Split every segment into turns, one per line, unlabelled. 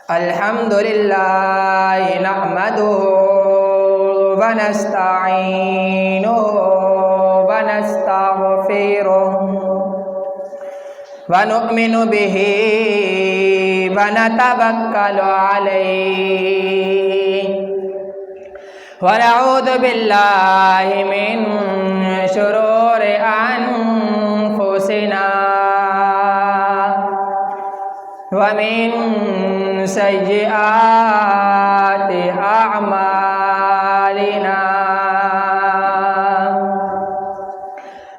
الحمد لله نحمده ونستعينه ونستغفره ونؤمن به ونتوكل عليه ونعوذ بالله من شرور أنفسنا ومن سيئات أعمالنا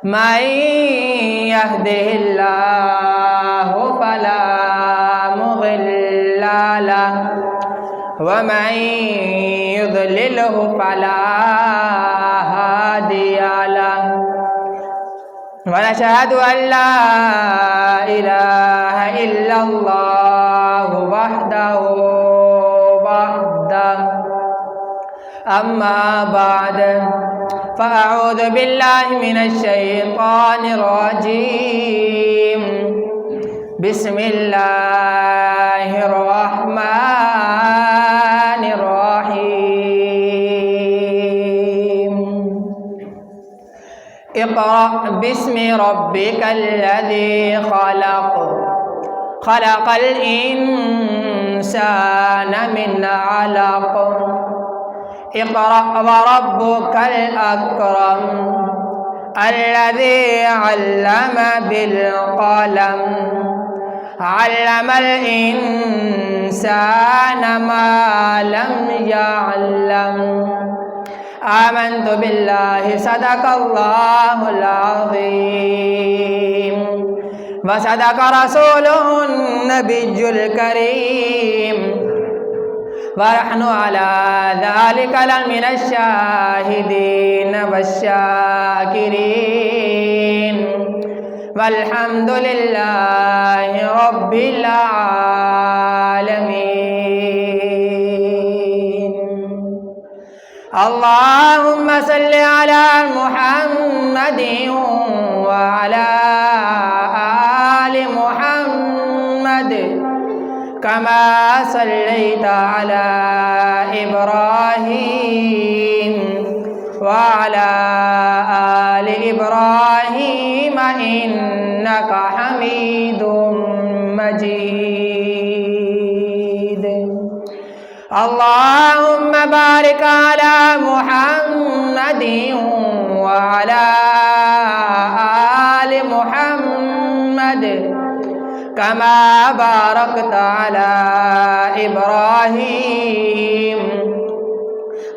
من يهده الله فلا مضل له ومن يضلله فلا هادي له ونشهد أن لا إله إلا الله وحده أما بعد فأعوذ بالله من الشيطان الرجيم بسم الله الرحمن الرحيم اقرأ باسم ربك الذي خلق الإنسان من علق اقرأ وربك الأكرم الذي علم بالقلم علم الإنسان ما لم يعلم آمنت بالله صدق الله العظيم وصدق رسوله النبي الكريم ونحن على ذلك لمن الشاهدين والشاكرين والحمد لله رب العالمين اللهم صل على محمد وعلى آل محمد كما صليت على إبراهيم وعلى آل إبراهيم إنك حميد مجيد اللهم بارك على محمد وعلى آل محمد كما باركت على إبراهيم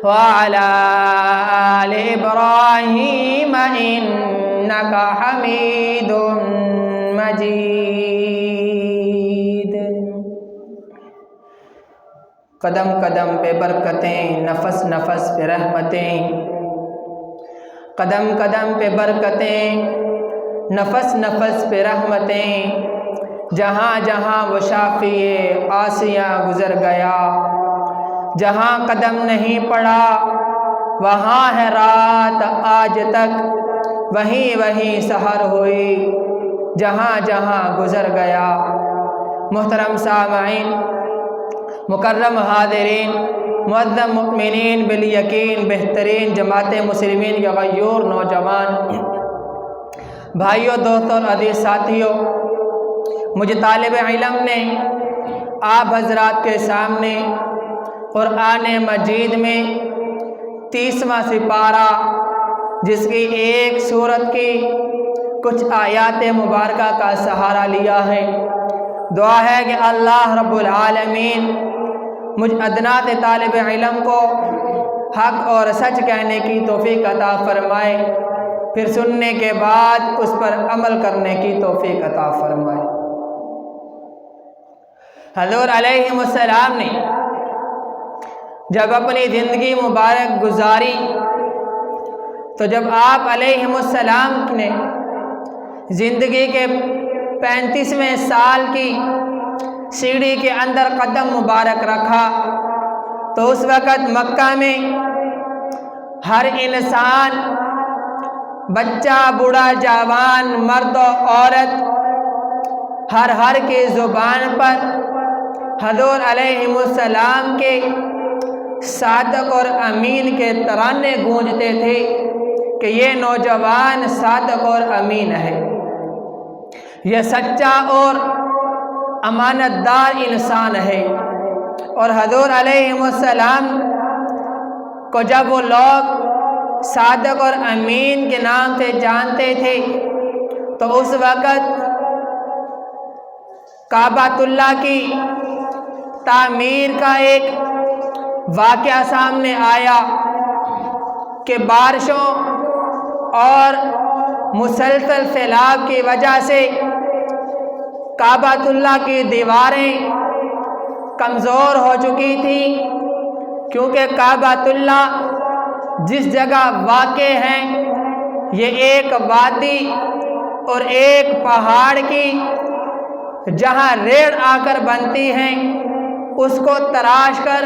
وعلى آل إبراهيم إنك حميد مجيد قدم قدم پہ برکتیں نفس نفس پہ رحمتیں قدم قدم پہ برکتیں نفس نفس پہ رحمتیں جہاں جہاں وہ شافی آسیہ گزر گیا جہاں قدم نہیں پڑا وہاں ہے رات آج تک وہیں وہیں سحر ہوئی جہاں جہاں گزر گیا محترم سامعین مکرم حاضرین معظم مؤمنین بالیقین بہترین جماعت مسلمین کے غیور نوجوان بھائیوں دوستوں اور عزیز ساتھیوں مجھے طالب علم نے آپ حضرات کے سامنے قرآن مجید میں 30واں سپارہ جس کی ایک سورت کی کچھ آیات مبارکہ کا سہارا لیا ہے دعا ہے کہ اللہ رب العالمین مجھ ادنیٰ طالب علم کو حق اور سچ کہنے کی توفیق عطا فرمائے پھر سننے کے بعد اس پر عمل کرنے کی توفیق عطا فرمائے حضور علیہ السلام نے جب اپنی زندگی مبارک گزاری تو جب آپ علیہ السلام نے زندگی کے 35ویں سال کی سیڑھی کے اندر قدم مبارک رکھا تو اس وقت مکہ میں ہر انسان بچہ بوڑھا جوان مرد و عورت ہر کی زبان پر حضور علیہ السلام کے صادق اور امین کے ترانے گونجتے تھے کہ یہ نوجوان صادق اور امین ہے، یہ سچا اور امانت دار انسان ہے۔ اور حضور علیہ السلام کو جب وہ لوگ صادق اور امین کے نام سے جانتے تھے تو اس وقت کعبۃ اللہ کی تعمیر کا ایک واقعہ سامنے آیا کہ بارشوں اور مسلسل سیلاب کی وجہ سے کعبۃ اللہ کی دیواریں کمزور ہو چکی تھیں، کیونکہ کعبۃ اللہ جس جگہ واقع ہے یہ ایک وادی اور ایک پہاڑ کی جہاں ریڑھ آ کر بنتی ہیں اس کو تراش کر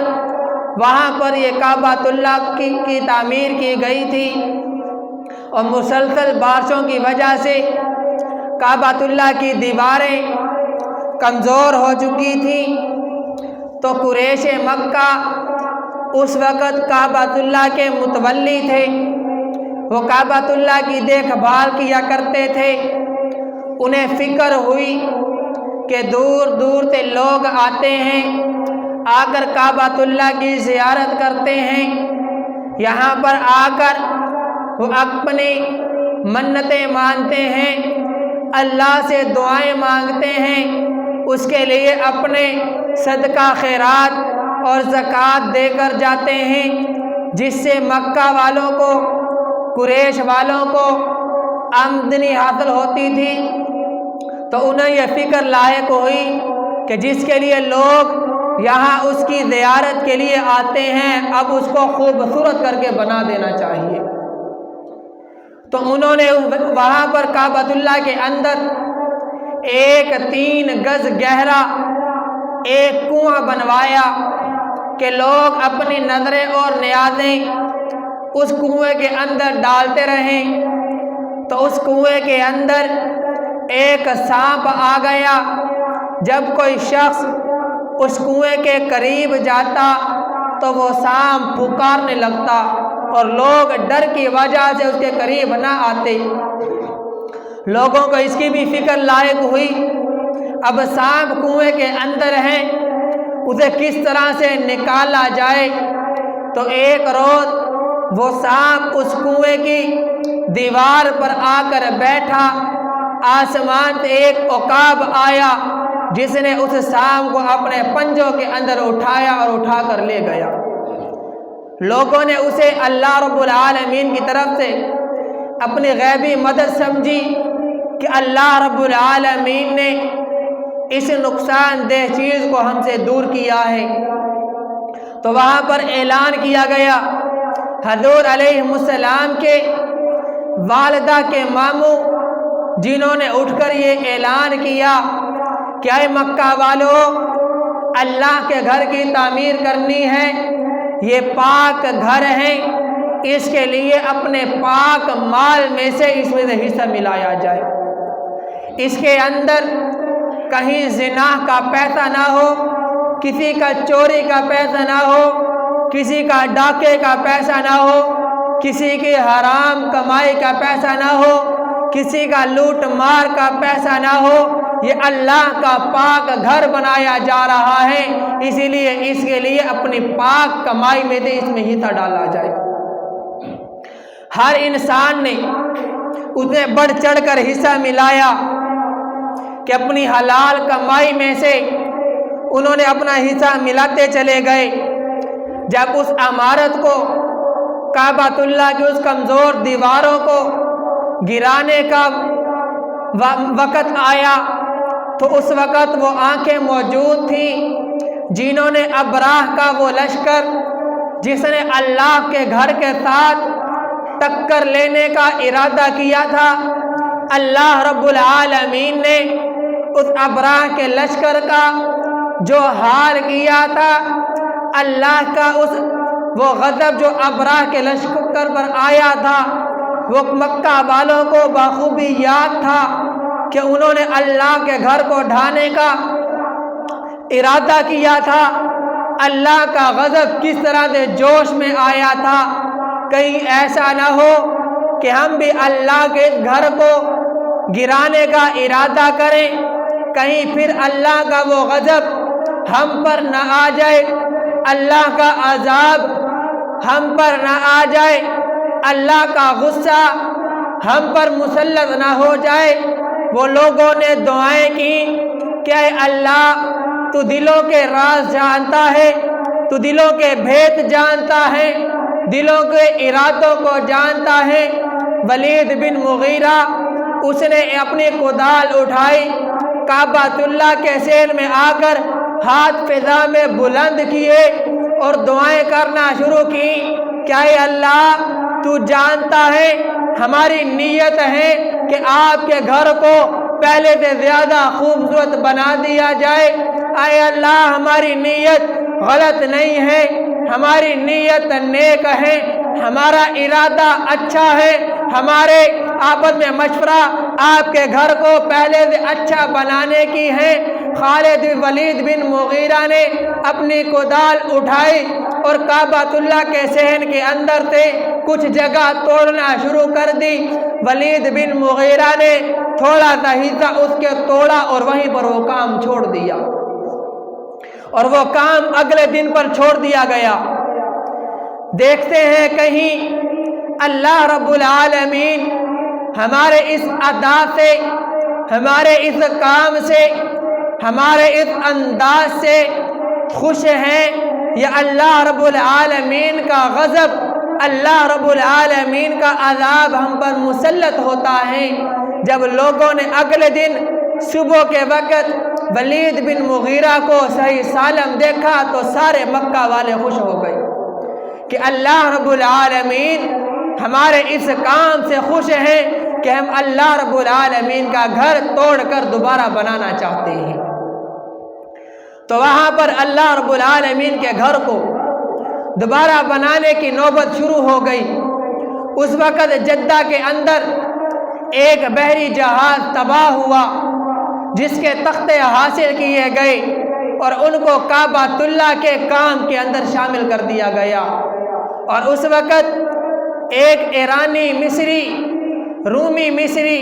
وہاں پر یہ کعبۃ اللہ کی تعمیر کی گئی تھی، اور مسلسل بارشوں کی وجہ سے کعبۃ اللہ کی دیواریں کمزور ہو چکی تھیں۔ تو قریش مکہ اس وقت کعبۃ اللہ کے متولی تھے، وہ کعبۃ اللہ کی دیکھ بھال کیا کرتے تھے۔ انہیں فکر ہوئی کہ دور دور سے لوگ آتے ہیں، آ کر کعبۃ اللہ کی زیارت کرتے ہیں، یہاں پر آ کر وہ اپنی منتیں مانتے ہیں، اللہ سے دعائیں مانگتے ہیں، اس کے لیے اپنے صدقہ خیرات اور زکوٰۃ دے کر جاتے ہیں، جس سے مکہ والوں کو، قریش والوں کو آمدنی حاصل ہوتی تھی۔ تو انہیں یہ فکر لاحق ہوئی کہ جس کے لیے لوگ یہاں اس کی زیارت کے لیے آتے ہیں اب اس کو خوبصورت کر کے بنا دینا چاہیے۔ تو انہوں نے وہاں پر کعبۃ اللہ کے اندر ایک 3 گز گہرا ایک کنواں بنوایا کہ لوگ اپنی نظریں اور نیازیں اس کنویں کے اندر ڈالتے رہیں۔ تو اس کنویں کے اندر ایک سانپ آ گیا، جب کوئی شخص اس کنویں کے قریب جاتا تو وہ سانپ پکارنے لگتا اور لوگ ڈر کی وجہ سے اس کے قریب نہ آتے۔ لوگوں کو اس کی بھی فکر لاحق ہوئی، اب سانپ کنویں کے اندر ہے، اسے کس طرح سے نکالا جائے۔ تو ایک روز وہ سانپ اس کنویں کی دیوار پر آ کر بیٹھا، آسمان سے ایک عقاب آیا جس نے اس سانپ کو اپنے پنجوں کے اندر اٹھایا اور اٹھا کر لے گیا۔ لوگوں نے اسے اللہ رب العالمین کی طرف سے اپنی غیبی مدد سمجھی کہ اللہ رب العالمین نے اس نقصان دہ چیز کو ہم سے دور کیا ہے۔ تو وہاں پر اعلان کیا گیا، حضور علیہ السلام کے والدہ کے ماموں جنہوں نے اٹھ کر یہ اعلان کیا کہ اے مکہ والوں، اللہ کے گھر کی تعمیر کرنی ہے، یہ پاک گھر ہے، اس کے لیے اپنے پاک مال میں سے اس میں سے حصہ ملایا جائے، اس کے اندر کہیں زنا کا پیسہ نہ ہو، کسی کا چوری کا پیسہ نہ ہو، کسی کا ڈاکے کا پیسہ نہ ہو، کسی کی حرام کمائی کا پیسہ نہ ہو، کسی کا لوٹ مار کا پیسہ نہ ہو، یہ اللہ کا پاک گھر بنایا جا رہا ہے، اسی لیے اس کے لیے اپنی پاک کمائی میں سے اس میں حصہ ڈالا جائے۔ ہر انسان نے اس میں بڑھ چڑھ کر حصہ ملایا کہ اپنی حلال کمائی میں سے انہوں نے اپنا حصہ ملاتے چلے گئے۔ جب اس عمارت کو، کعبۃ اللہ کی اس کمزور دیواروں کو گرانے کا وقت آیا تو اس وقت وہ آنکھیں موجود تھیں جنہوں نے ابراہ کا وہ لشکر جس نے اللہ کے گھر کے ساتھ ٹکر لینے کا ارادہ کیا تھا، اللہ رب العالمین نے اس ابراہ کے لشکر کا جو حال کیا تھا، اللہ کا وہ غضب جو ابراہ کے لشکر پر آیا تھا، وہ مکہ والوں کو بخوبی یاد تھا کہ انہوں نے اللہ کے گھر کو ڈھانے کا ارادہ کیا تھا، اللہ کا غضب کس طرح سے جوش میں آیا تھا، کہیں ایسا نہ ہو کہ ہم بھی اللہ کے گھر کو گرانے کا ارادہ کریں، کہیں پھر اللہ کا وہ غضب ہم پر نہ آ جائے، اللہ کا عذاب ہم پر نہ آ جائے، اللہ کا غصہ ہم پر مسلط نہ ہو جائے۔ وہ لوگوں نے دعائیں کی کہ اے اللہ تو دلوں کے راز جانتا ہے، تو دلوں کے بھید جانتا ہے، دلوں کے ارادوں کو جانتا ہے۔ ولید بن مغیرہ اس نے اپنی کدال اٹھائی، کعبۃ اللہ کے سین میں آ کر ہاتھ فضا میں بلند کیے اور دعائیں کرنا شروع کی کہ اے اللہ تو جانتا ہے ہماری نیت ہے کہ آپ کے گھر کو پہلے سے زیادہ خوبصورت بنا دیا جائے۔ اے اللہ ہماری نیت غلط نہیں ہے، ہماری نیت نیک ہے، ہمارا ارادہ اچھا ہے، ہمارے آپس میں مشورہ آپ کے گھر کو پہلے سے اچھا بنانے کی ہے۔ خالد ولید بن مغیرہ نے اپنی کدال اٹھائی اور کعبۃ اللہ کے صحن کے اندر سے کچھ جگہ توڑنا شروع کر دی۔ ولید بن مغیرہ نے تھوڑا سا حصہ اس کے توڑا اور وہیں پر وہ کام چھوڑ دیا، اور وہ کام اگلے دن پر چھوڑ دیا گیا۔ دیکھتے ہیں کہیں اللہ رب العالمین ہمارے اس ادا سے، ہمارے اس کام سے، ہمارے اس انداز سے خوش ہیں، یا اللہ رب العالمین کا غضب، اللہ رب العالمین کا عذاب ہم پر مسلط ہوتا ہے۔ جب لوگوں نے اگلے دن صبح کے وقت ولید بن مغیرہ کو صحیح سالم دیکھا تو سارے مکہ والے خوش ہو گئے کہ اللہ رب العالمین ہمارے اس کام سے خوش ہیں کہ ہم اللہ رب العالمین کا گھر توڑ کر دوبارہ بنانا چاہتے ہیں۔ تو وہاں پر اللہ رب العالمین کے گھر کو دوبارہ بنانے کی نوبت شروع ہو گئی۔ اس وقت جدہ کے اندر ایک بحری جہاز تباہ ہوا جس کے تختے حاصل کیے گئے اور ان کو کعبۃ اللہ کے کام کے اندر شامل کر دیا گیا۔ اور اس وقت ایک ایرانی مصری، رومی مصری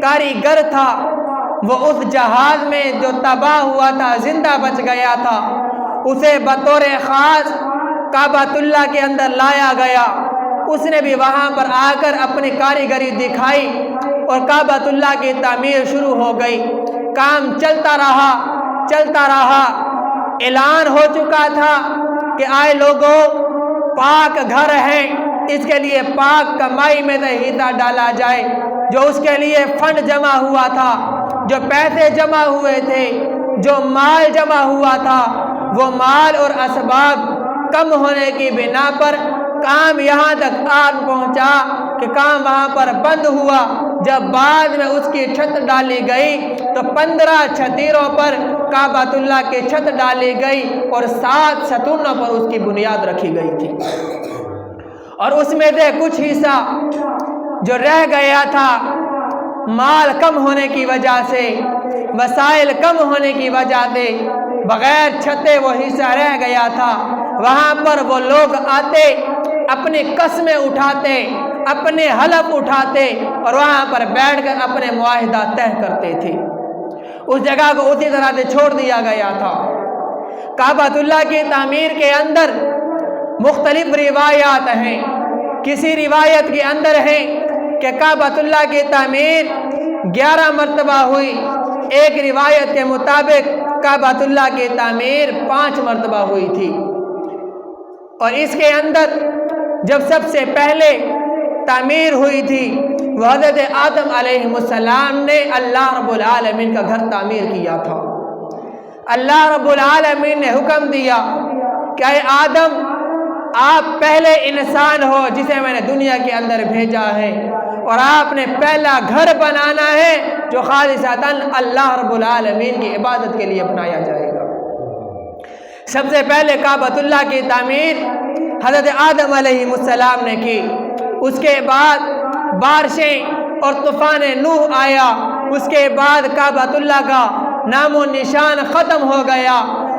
کاریگر تھا، وہ اس جہاز میں جو تباہ ہوا تھا زندہ بچ گیا تھا، اسے بطور خاص کعبۃ اللہ کے اندر لایا گیا۔ اس نے بھی وہاں پر آ کر اپنی کاریگری دکھائی اور کعبۃ اللہ کی تعمیر شروع ہو گئی۔ کام چلتا رہا، اعلان ہو چکا تھا کہ آئے لوگوں، پاک گھر ہے، اس کے لیے پاک کمائی میں سے حصہ ڈالا جائے۔ جو اس کے لیے فنڈ جمع ہوا تھا، جو پیسے جمع ہوئے تھے، جو مال جمع ہوا تھا، وہ مال اور اسباب کم ہونے کی بنا پر کام یہاں تک آن پہنچا کہ کام وہاں پر بند ہوا۔ جب بعد میں اس کی چھت ڈالی گئی تو 15 چھتیروں پر کعبۃ اللہ کی چھت ڈالی گئی اور 7 ستونوں پر اس کی بنیاد رکھی گئی تھی۔ اور اس میں سے کچھ حصہ جو رہ گیا تھا، مال کم ہونے کی وجہ سے، وسائل کم ہونے کی وجہ سے بغیر چھتے وہ حصہ رہ گیا تھا۔ وہاں پر وہ لوگ آتے، اپنی قسمیں اٹھاتے، اپنے حلف اٹھاتے اور وہاں پر بیٹھ کر اپنے معاہدہ طے کرتے تھے۔ اس جگہ کو اسی طرح سے چھوڑ دیا گیا تھا۔ کعبۃ اللہ کی تعمیر کے اندر مختلف روایات ہیں۔ کسی روایت کے اندر ہے کہ کعبۃ اللہ کی تعمیر 11 مرتبہ ہوئی، ایک روایت کے مطابق کعبۃ اللہ کی تعمیر 5 مرتبہ ہوئی تھی۔ اور اس کے اندر جب سب سے پہلے تعمیر ہوئی تھی وہ حضرت آدم علیہ السلام نے اللہ رب العالمین کا گھر تعمیر کیا تھا۔ اللہ رب العالمین نے حکم دیا کہ اے آدم، آپ پہلے انسان ہو جسے میں نے دنیا کے اندر بھیجا ہے، اور آپ نے پہلا گھر بنانا ہے جو خالصتاً اللہ رب العالمین کی عبادت کے لیے بنایا جائے گا۔ سب سے پہلے کعبۃ اللہ کی تعمیر حضرت آدم علیہ السلام نے کی۔ اس کے بعد بارشیں اور طوفان نوح آیا، اس کے بعد کعبۃ اللہ کا نام و نشان ختم ہو گیا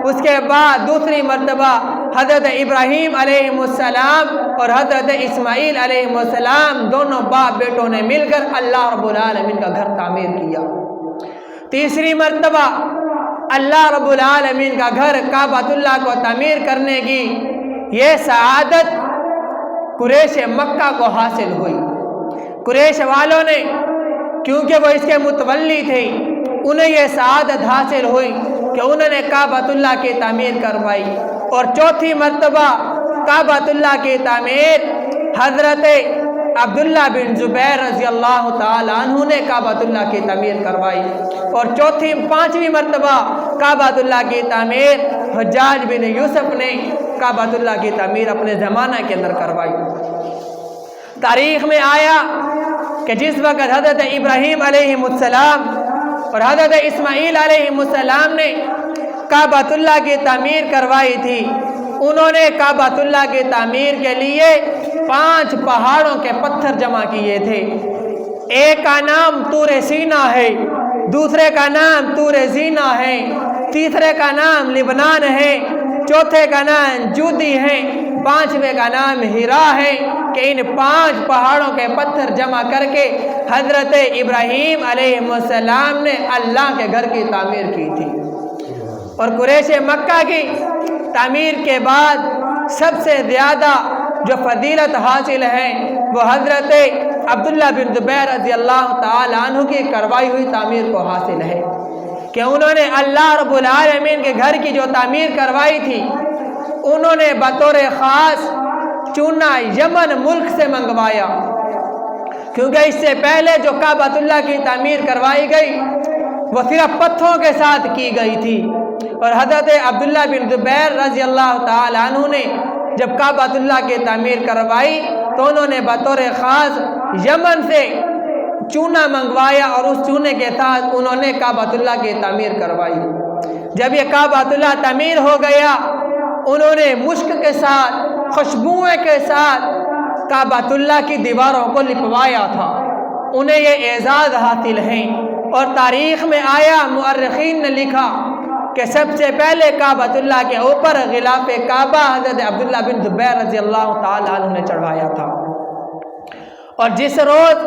اس کے بعد دوسری مرتبہ حضرت ابراہیم علیہ السلام اور حضرت اسماعیل علیہ السلام دونوں باپ بیٹوں نے مل کر اللہ رب العالمین کا گھر تعمیر کیا۔ تیسری مرتبہ اللہ رب العالمین کا گھر کعبۃ اللہ کو تعمیر کرنے کی یہ سعادت قریش مکہ کو حاصل ہوئی۔ قریش والوں نے، کیونکہ وہ اس کے متولی تھے، انہیں یہ سعادت حاصل ہوئی کہ انہوں نے کعبۃ اللہ کی تعمیر کروائی۔ اور چوتھی مرتبہ کعبۃ اللہ کی تعمیر حضرت عبداللہ بن زبیر رضی اللہ تعالیٰ عنہ نے کعبۃ اللہ کی تعمیر کروائی۔ اور پانچویں مرتبہ کعبۃ اللہ کی تعمیر حجاج بن یوسف نے کعبۃ اللہ کی تعمیر اپنے زمانہ کے اندر کروائی۔ تاریخ میں آیا کہ جس وقت حضرت ابراہیم علیہ السلام اور حضرت اسماعیل علیہ السلام نے کعبۃ اللہ کی تعمیر کروائی تھی، انہوں نے کعبۃ اللہ کی تعمیر کے لیے 5 پہاڑوں کے پتھر جمع کیے تھے۔ ایک کا نام طور سینا ہے، دوسرے کا نام طور زینا ہے، تیسرے کا نام لبنان ہے، چوتھے کا نام جودی ہے، 5ویں کا نام ہیرا ہے، کہ ان 5 پہاڑوں کے پتھر جمع کر کے حضرت ابراہیم علیہ السلام نے اللہ کے گھر کی تعمیر کی تھی۔ اور قریش مکہ کی تعمیر کے بعد سب سے زیادہ جو فضیلت حاصل ہے وہ حضرت عبداللہ بن زبیر رضی اللہ تعالیٰ عنہ کی کروائی ہوئی تعمیر کو حاصل ہے، کہ انہوں نے اللہ رب العالمین کے گھر کی جو تعمیر کروائی تھی، انہوں نے بطور خاص چونا یمن ملک سے منگوایا، کیونکہ اس سے پہلے جو کعبۃ اللہ کی تعمیر کروائی گئی وہ صرف پتھروں کے ساتھ کی گئی تھی۔ اور حضرت عبداللہ بن زبیر رضی اللہ تعالیٰ عنہ نے جب کعبۃ اللہ کی تعمیر کروائی تو انہوں نے بطور خاص یمن سے چونا منگوایا، اور اس چونے کے ساتھ انہوں نے کعبۃ اللہ کی تعمیر کروائی۔ جب یہ کعبۃ اللہ تعمیر ہو گیا، انہوں نے مشک کے ساتھ، خوشبوئیں کے ساتھ کعبۃ اللہ کی دیواروں کو لپوایا تھا۔ انہیں یہ اعزاز حاصل ہے، اور تاریخ میں آیا، مؤرخین نے لکھا کہ سب سے پہلے کعبۃ اللہ کے اوپر غلاف کعبہ حضرت عبداللہ بن زبیر رضی اللہ تعالیٰ عنہ نے چڑھایا تھا۔ اور جس روز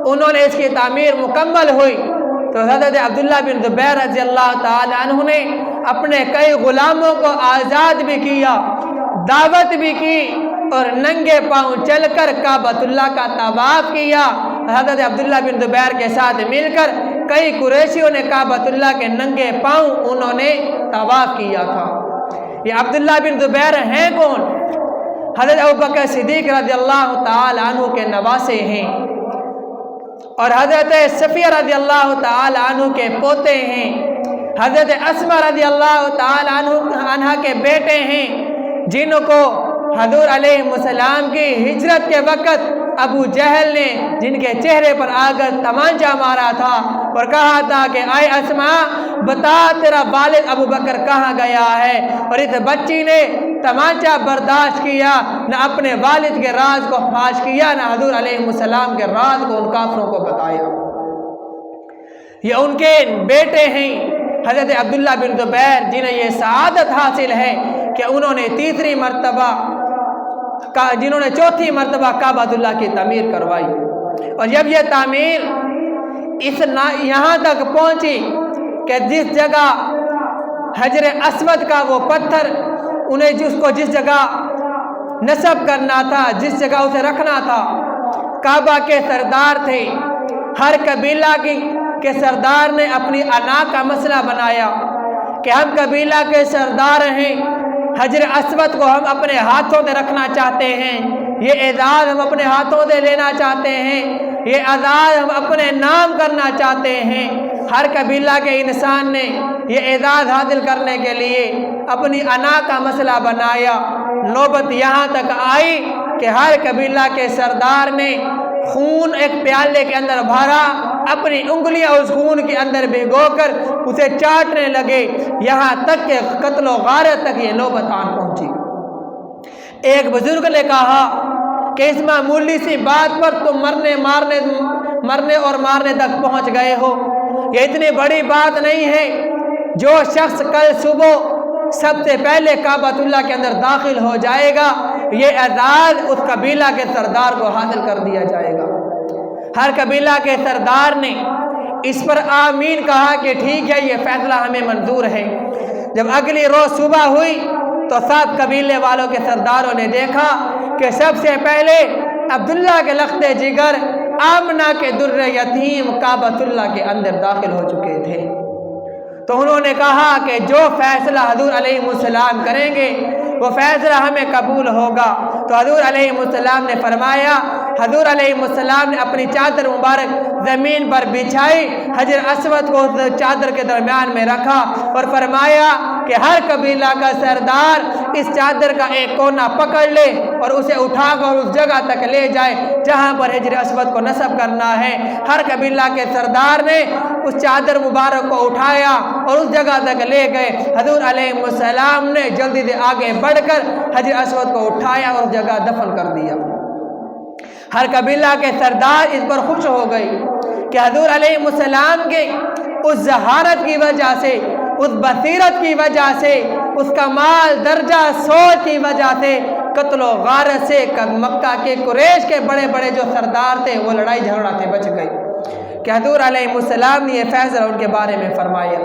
انہوں نے اس کی تعمیر مکمل ہوئی تو حضرت عبداللہ بن زبیر رضی اللہ تعالیٰ عنہ نے اپنے کئی غلاموں کو آزاد بھی کیا، دعوت بھی کی، اور ننگے پاؤں چل کر کعبۃ اللہ کا طواف کیا۔ حضرت عبداللہ بن زبیر کے ساتھ مل کر کئی قریشیوں نے کعبۃ اللہ کے ننگے پاؤں انہوں نے طواف کیا تھا۔ یہ عبداللہ بن زبیر ہیں کون؟ حضرت ابوبکر صدیق رضی اللہ تعالی عنہ کے نواسے ہیں، اور حضرت صفیہ رضی اللہ تعالی عنہ کے پوتے ہیں، حضرت اسماء رضی اللہ تعالی عنہ کے بیٹے ہیں، جن کو حضور علیہ السلام کی ہجرت کے وقت ابو جہل نے جن کے چہرے پر آ کر تمانچہ مارا تھا اور کہا تھا کہ اے اسماء بتا تیرا والد ابو بکر کہاں گیا ہے، اور اس بچی نے تمانچہ برداشت کیا، نہ اپنے والد کے راز کو فاش کیا، نہ حضور علیہ السلام کے راز کو ان کافروں کو بتایا۔ یہ ان کے بیٹے ہیں حضرت عبداللہ بن زبیر، جنہیں یہ سعادت حاصل ہے کہ انہوں نے چوتھی مرتبہ کعبۃ اللہ کی تعمیر کروائی۔ اور جب یہ تعمیر یہاں تک پہنچی کہ جس جگہ حجر اسود کا وہ پتھر انہیں جس جگہ نصب کرنا تھا، جس جگہ اسے رکھنا تھا، کعبہ کے سردار تھے، ہر قبیلہ کے سردار نے اپنی انا کا مسئلہ بنایا کہ ہم قبیلہ کے سردار ہیں، حجر اسود کو ہم اپنے ہاتھوں سے رکھنا چاہتے ہیں، یہ اعزاز ہم اپنے ہاتھوں سے لینا چاہتے ہیں، یہ اعزاز ہم اپنے نام کرنا چاہتے ہیں۔ ہر قبیلہ کے انسان نے یہ اعزاز حاصل کرنے کے لیے اپنی انا کا مسئلہ بنایا۔ نوبت یہاں تک آئی کہ ہر قبیلہ کے سردار نے خون ایک پیالے کے اندر بھرا، اپنی انگلیاں اس خون کے اندر بھگو کر اسے چاٹنے لگے، یہاں تک کہ قتل و غارت تک یہ نوبت آن پہنچی۔ ایک بزرگ نے کہا کہ اس معمولی سی بات پر تم مرنے اور مارنے تک پہنچ گئے ہو، یہ اتنی بڑی بات نہیں ہے۔ جو شخص کل صبح سب سے پہلے کعبۃ اللہ کے اندر داخل ہو جائے گا، یہ اعزاز اس قبیلہ کے سردار کو حاصل کر دیا جائے گا۔ ہر قبیلہ کے سردار نے اس پر آمین کہا کہ ٹھیک ہے، یہ فیصلہ ہمیں منظور ہے۔ جب اگلی روز صبح ہوئی تو سب قبیلے والوں کے سرداروں نے دیکھا کہ سب سے پہلے عبداللہ کے لخت جگر آمنہ کے در یتیم کعبۃ اللہ کے اندر داخل ہو چکے تھے۔ تو انہوں نے کہا کہ جو فیصلہ حضور علیہ السلام کریں گے وہ فیصلہ ہمیں قبول ہوگا۔ تو حضور علیہ السلام نے فرمایا، حضور علیہ السلام نے اپنی چادر مبارک زمین پر بچھائی، حجر اسود کو اس چادر کے درمیان میں رکھا اور فرمایا کہ ہر قبیلہ کا سردار اس چادر کا ایک کونا پکڑ لے اور اسے اٹھا کر اس جگہ تک لے جائے جہاں پر حجر اسود کو نصب کرنا ہے۔ ہر قبیلہ کے سردار نے اس چادر مبارک کو اٹھایا اور اس جگہ تک لے گئے۔ حضور علیہ السلام نے جلدی سے آگے بڑھ کر حجر اسود کو اٹھایا اور اس جگہ دفن کر دیا۔ ہر قبیلہ کے سردار اس پر خوش ہو گئی کہ حضور علیہ السلام کے اس ذہانت کی وجہ سے، اس بصیرت کی وجہ سے، اس کمال درجہ سوچ کی وجہ سے قتل و غارت سے مکہ کے قریش کے بڑے بڑے جو سردار تھے وہ لڑائی جھگڑا سے بچ گئے کہ حضور علیہ السلام نے یہ فیصلہ ان کے بارے میں فرمایا۔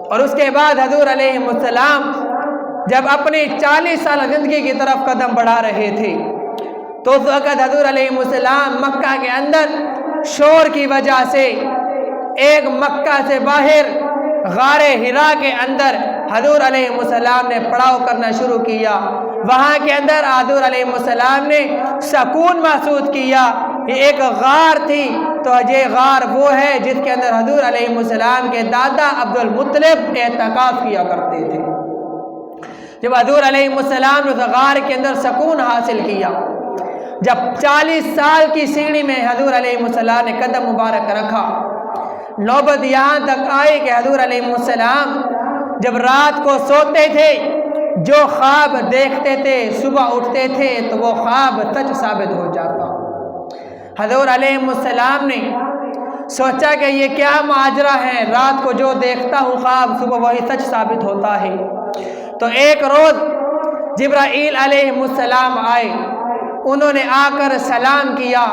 اور اس کے بعد حضور علیہ السلام جب اپنی 40 سال زندگی کی طرف قدم بڑھا رہے تھے تو اس وقت حضور علیہ السلام مکہ کے اندر شور کی وجہ سے ایک مکہ سے باہر غار حرا کے اندر حضور علیہ السلام نے پڑاؤ کرنا شروع کیا۔ وہاں کے اندر حضور علیہ السلام نے سکون محسوس کیا۔ یہ ایک غار تھی، تو یہ غار وہ ہے جس کے اندر حضور علیہ السلام کے دادا عبد المطلب اعتکاف کیا کرتے تھے۔ جب حضور علیہ السلام نے اس غار کے اندر سکون حاصل کیا، جب 40 سال کی سیڑھی میں حضور علیہ السلام نے قدم مبارک رکھا، نوبت یہاں تک آئی کہ حضور علیہ السلام جب رات کو سوتے تھے، جو خواب دیکھتے تھے صبح اٹھتے تھے تو وہ خواب سچ ثابت ہو جاتا۔ حضور علیہ السلام نے سوچا کہ یہ کیا ماجرا ہے، رات کو جو دیکھتا ہوں خواب صبح وہی سچ ثابت ہوتا ہے۔ تو ایک روز جبرائیل علیہ السلام آئے، انہوں نے آ کر سلام کیا۔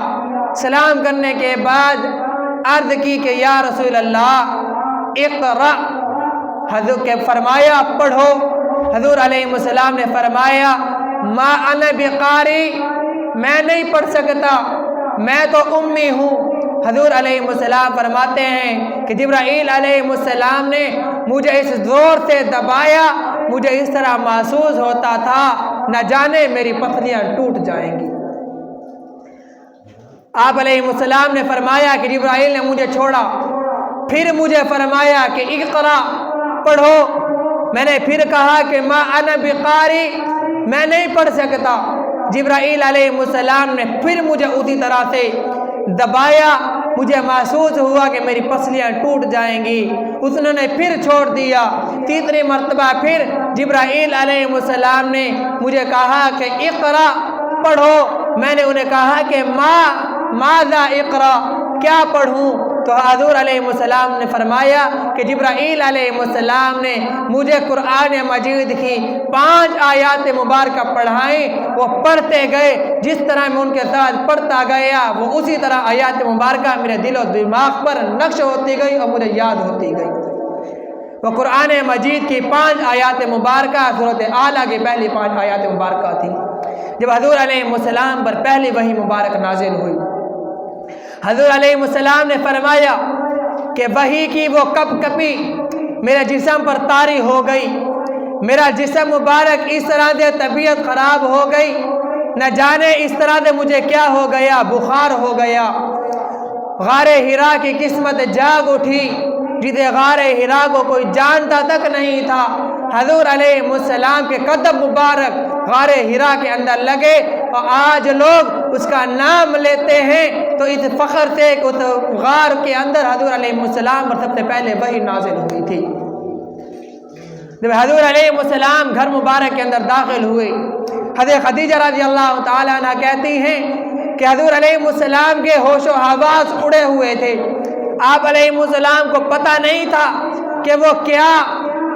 سلام کرنے کے بعد عرض کی کہ یا رسول اللہ اقرأ، حضور کے فرمایا پڑھو۔ حضور علیہ السلام نے فرمایا ما انا بقاری، میں نہیں پڑھ سکتا، میں تو امی ہوں۔ حضور علیہ السلام فرماتے ہیں کہ جبرائیل علیہ السلام نے مجھے اس زور سے دبایا، مجھے اس طرح محسوس ہوتا تھا نہ جانے میری پسلیاں ٹوٹ جائیں گی۔ آپ علیہ السلام نے فرمایا کہ جبرائیل نے مجھے چھوڑا، پھر مجھے فرمایا کہ اقرا، پڑھو۔ میں نے پھر کہا کہ ما انا بقاری، میں نہیں پڑھ سکتا۔ جبرائیل علیہ السلام نے پھر مجھے اسی طرح سے دبایا، مجھے محسوس ہوا کہ میری پسلیاں ٹوٹ جائیں گی۔ انہوں نے پھر چھوڑ دیا۔ تیسری مرتبہ پھر جبرائیل علیہ السلام نے مجھے کہا کہ اقرا، پڑھو۔ میں نے انہیں کہا کہ ماذا اقرا، کیا پڑھوں؟ تو حضور علیہ السلام نے فرمایا کہ جبرائیل علیہ السلام نے مجھے قرآن مجید کی 5 آیات مبارکہ پڑھائیں، وہ پڑھتے گئے، جس طرح میں ان کے ساتھ پڑھتا گیا وہ اسی طرح آیات مبارکہ میرے دل و دماغ پر نقش ہوتی گئی اور مجھے یاد ہوتی گئی۔ وہ قرآن مجید کی 5 آیات مبارکہ سورۃ اعلیٰ کی پہلی 5 آیات مبارکہ تھی۔ جب حضور علیہ السلام پر پہلی وحی مبارک نازل ہوئی، حضور علیہ السلام نے فرمایا کہ وحی کی وہ کپ کپی میرے جسم پر طاری ہو گئی، میرا جسم مبارک اس طرح سے طبیعت خراب ہو گئی، نہ جانے اس طرح سے مجھے کیا ہو گیا، بخار ہو گیا۔ غار حرا کی قسمت جاگ اٹھی، جسے غار حرا کو کوئی جانتا تک نہیں تھا۔ حضور علیہ السلام کے قدم مبارک غار حرا کے اندر لگے اور آج لوگ اس کا نام لیتے ہیں تو اس فخر سے کہ اس غار کے اندر حضور علیہ السلام پر سب سے پہلے وحی نازل ہوئی تھی۔ جب حضور علیہ السلام گھر مبارک کے اندر داخل ہوئے، حضرت خدیجہ رضی اللہ تعالیٰ عنہ کہتی ہیں کہ حضور علیہ السلام کے ہوش و حواس اڑے ہوئے تھے۔ آپ علیہ السلام کو پتہ نہیں تھا کہ وہ کیا